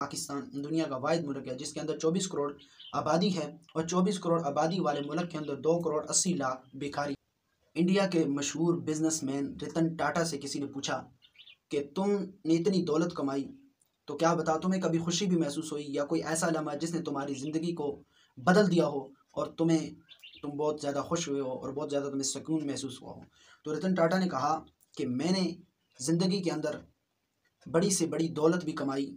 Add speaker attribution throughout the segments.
Speaker 1: पाकिस्तान दुनिया का वाहिद मुल्क है जिसके अंदर 24 करोड़ आबादी है और 24 करोड़ आबादी वाले मुल्क के अंदर 2 करोड़ 80 लाख भिखारी। इंडिया के मशहूर बिजनेसमैन रतन टाटा से किसी ने पूछा कि तुमने इतनी दौलत कमाई तो क्या बताओ तुम्हें कभी खुशी भी महसूस हुई या कोई ऐसा लम्हा जिसने तुम्हारी ज़िंदगी को बदल दिया हो और तुम बहुत ज़्यादा खुश हुए हो और बहुत ज़्यादा तुम्हें सुकून महसूस हुआ हो। तो रतन टाटा ने कहा कि मैंने ज़िंदगी के अंदर बड़ी से बड़ी दौलत भी कमाई,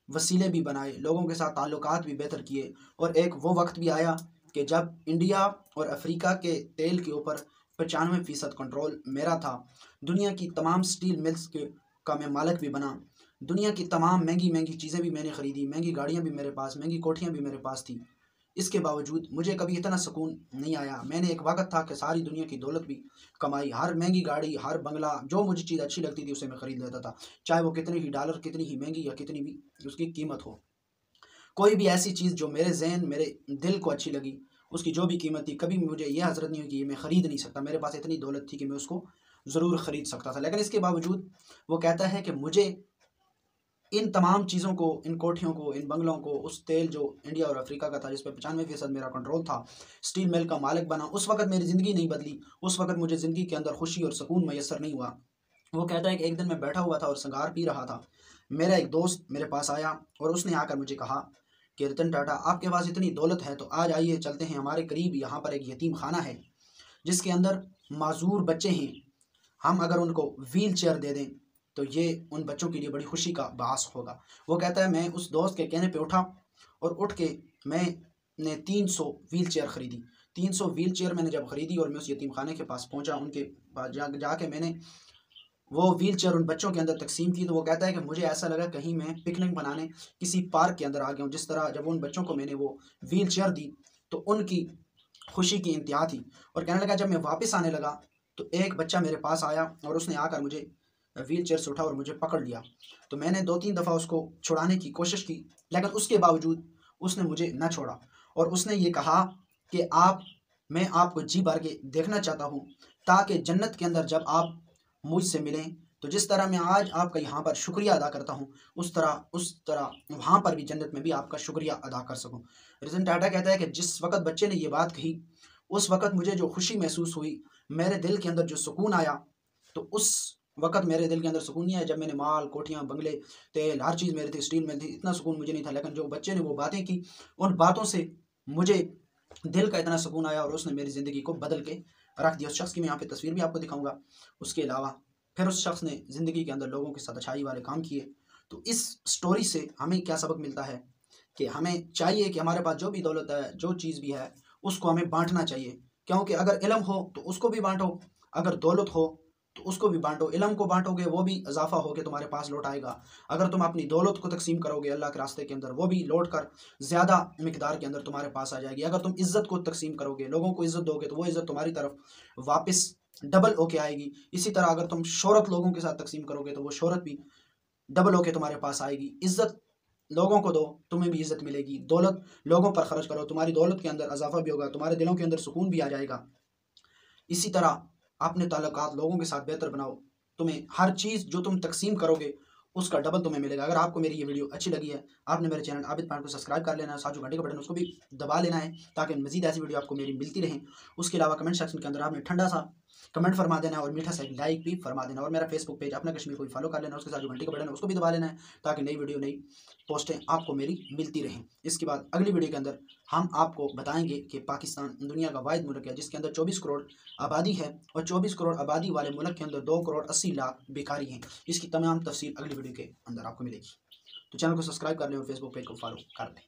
Speaker 1: वसीले भी बनाए, लोगों के साथ ताल्लुकात भी बेहतर किए और एक वो वक्त भी आया कि जब इंडिया और अफ्रीका के तेल के ऊपर 95% कंट्रोल मेरा था। दुनिया की तमाम स्टील मिल्स का मैं मालिक भी बना। दुनिया की तमाम महंगी महंगी चीज़ें भी मैंने ख़रीदी, महंगी गाड़ियाँ भी मेरे पास, महंगी कोठियाँ भी मेरे पास थी। इसके बावजूद मुझे कभी इतना सुकून नहीं आया। मैंने एक वक्त था कि सारी दुनिया की दौलत भी कमाई, हर महंगी गाड़ी, हर बंगला, जो मुझे चीज़ अच्छी लगती थी उसे मैं ख़रीद लेता था, चाहे वो कितनी ही डॉलर, कितनी ही महंगी या कितनी भी उसकी कीमत हो। कोई भी ऐसी चीज़ जो मेरे जहन, मेरे दिल को अच्छी लगी, उसकी जो भी कीमत थी, कभी मुझे ये हज़रत नहीं हुई कि ये मैं ख़रीद नहीं सकता। मेरे पास इतनी दौलत थी कि मैं उसको ज़रूर ख़रीद सकता था। लेकिन इसके बावजूद वो कहता है कि मुझे इन तमाम चीज़ों को, इन कोठियों को, इन बंगलों को, उस तेल जो इंडिया और अफ्रीका का था जिस पे 95% मेरा कंट्रोल था, स्टील मिल का मालिक बना, उस वक्त मेरी ज़िंदगी नहीं बदली। उस वक्त मुझे ज़िंदगी के अंदर खुशी और सुकून मैसर नहीं हुआ। वो कहता है कि एक दिन मैं बैठा हुआ था और सिगार पी रहा था। मेरा एक दोस्त मेरे पास आया और उसने आकर मुझे कहा कि रतन टाटा, आपके पास इतनी दौलत है तो आज आइए चलते हैं, हमारे करीब यहाँ पर एक यतीम खाना है जिसके अंदर माजूर बच्चे हैं। हम अगर उनको व्हील चेयर दे दें तो ये उन बच्चों के लिए बड़ी खुशी का बास होगा। वो कहता है मैं उस दोस्त के कहने पे उठा और उठ के मैंने 300 व्हील चेयर ख़रीदी। 300 व्हील चेयर मैंने जब ख़रीदी और मैं उस यतीम खाने के पास पहुंचा, उनके पास जाके मैंने वो व्हील चेयर उन बच्चों के अंदर तकसीम की। तो वो कहता है कि मुझे ऐसा लगा कहीं मैं पिकनिक बनाने किसी पार्क के अंदर आ गया हूँ। जिस तरह जब उन बच्चों को मैंने वो व्हील चेयर दी तो उनकी खुशी की इंतहा थी। और कहने लगा जब मैं वापस आने लगा तो एक बच्चा मेरे पास आया और उसने आकर मुझे व्हील चेयर से उठा और मुझे पकड़ लिया। तो मैंने 2-3 दफ़ा उसको छुड़ाने की कोशिश की, लेकिन उसके बावजूद उसने मुझे न छोड़ा और उसने ये कहा कि मैं आपको जी भर के देखना चाहता हूँ ताकि जन्नत के अंदर जब आप मुझसे मिलें तो जिस तरह मैं आज आपका यहाँ पर शुक्रिया अदा करता हूँ उस तरह वहाँ पर भी जन्नत में भी आपका शुक्रिया अदा कर सकूँ। रतन टाटा कहता है कि जिस वक़्त बच्चे ने ये बात कही उस वक़्त मुझे जो खुशी महसूस हुई, मेरे दिल के अंदर जो सुकून आया, तो उस वक़्त मेरे दिल के अंदर सुकून नहीं आया जब मैंने माल, कोठियाँ, बंगले, तेल, हर चीज़ मेरी थी, स्टील मिल थी, इतना सुकून मुझे नहीं था। लेकिन जो बच्चे ने वो बातें की, उन बातों से मुझे दिल का इतना सुकून आया और उसने मेरी ज़िंदगी को बदल के रख दिया। उस शख्स की मैं यहाँ पे तस्वीर भी आपको दिखाऊँगा। उसके अलावा फिर उस शख्स ने ज़िंदगी के अंदर लोगों के साथ अच्छाई वाले काम किए। तो इस स्टोरी से हमें क्या सबक मिलता है कि हमें चाहिए कि हमारे पास जो भी दौलत है, जो चीज़ भी है, उसको हमें बाँटना चाहिए। क्योंकि अगर इल्म हो तो उसको भी बाँटो, अगर दौलत हो तो उसको भी बाँटो। इल्म को बाँटोगे वो भी इजाफ़ा होके तुम्हारे पास लौट आएगा। अगर तुम अपनी दौलत को तकसीम करोगे अल्लाह के रास्ते के अंदर, वो भी लौट कर ज़्यादा मिक़दार के अंदर तुम्हारे पास आ जाएगी। अगर तुम इज़्ज़त को तकसीम करोगे, लोगों को इज़्ज़त दोगे, तो वो इज़्ज़त तुम्हारी तरफ वापस डबल होके आएगी। इसी तरह अगर तुम शोहरत लोगों के साथ तकसीम करोगे तो वो शोहरत भी डबल होके तुम्हारे पास आएगी। इज़्ज़त लोगों को दो, तुम्हें भी इज़्ज़त मिलेगी। दौलत लोगों पर ख़र्च करो, तुम्हारी दौलत के अंदर इजाफ़ा भी होगा, तुम्हारे दिलों के अंदर सुकून भी आ जाएगा। इसी तरह अपने ताल्लुकात लोगों के साथ बेहतर बनाओ, तुम्हें हर चीज़ जो तुम तकसीम करोगे उसका डबल तुम्हें मिलेगा। अगर आपको मेरी ये वीडियो अच्छी लगी है, आपने मेरे चैनल आबिद पॉइंट को सब्सक्राइब कर लेना है, साथ जो घंटे का बटन उसको भी दबा लेना है ताकि मज़ीद ऐसी वीडियो आपको मेरी मिलती रहें। उसके अलावा कमेंट सेक्शन के अंदर आपने ठंडा सा कमेंट फरमा देना है और मीठा सा लाइक भी फरमा देना और मेरा फेसबुक पेज अपना कश्मीर को भी फॉलो कर लेना, उसके साथ जो घंटे का बटन है उसको भी दबा लेना है ताकि नई वीडियो, नई पोस्टें आपको मेरी मिलती रहें। इसके बाद अगली वीडियो के अंदर हम आपको बताएंगे कि पाकिस्तान दुनिया का वाहिद मुल्क है जिसके अंदर 24 करोड़ आबादी है और 24 करोड़ आबादी वाले मुल्क के अंदर 2 करोड़ 80 लाख भिखारी हैं। इसकी तमाम तफसील अगली वीडियो के अंदर आपको मिलेगी। तो चैनल को सब्सक्राइब कर लें और फेसबुक पेज को फॉलो कर लें।